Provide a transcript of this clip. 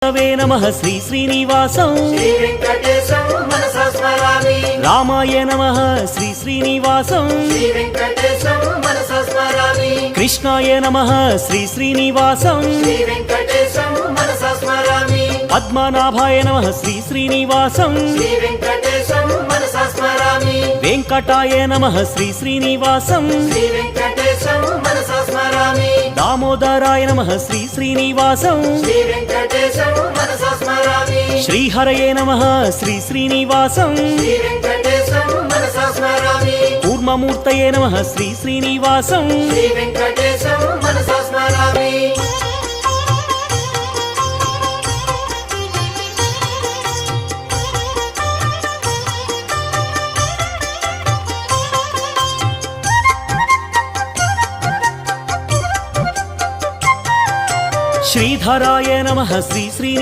नमः श्री श्रीनिवासं श्री वेंकटेशं मनसा स्मरामि। रामाय नमः श्री श्रीनिवासं श्री वेंकटेशं मनसा स्मरामि। कृष्णाय नमः श्री श्रीनिवासं श्री वेंकटेशं मनसा स्मरामि। पद्मनाभाय नमः श्री श्रीनिवासं श्री वेंकटेशं मनसा स्मरामि। वेंकटाय नमः श्री श्रीनिवासं श्री वेंकटेशं मनसा स्मरामि। दामोदराय नमः श्री श्रीनिवासं श्री वेंकटेशं मनसा स्मरामि। श्रीहरये नमः श्री श्रीनिवासं श्री वेंकटेशं मनसा स्मरामि। कूर्ममूर्तये नमः श्री श्रीनिवासं श्री वेंकटेशं मनसा स्मरामि। श्रीधराय नमः श्री श्री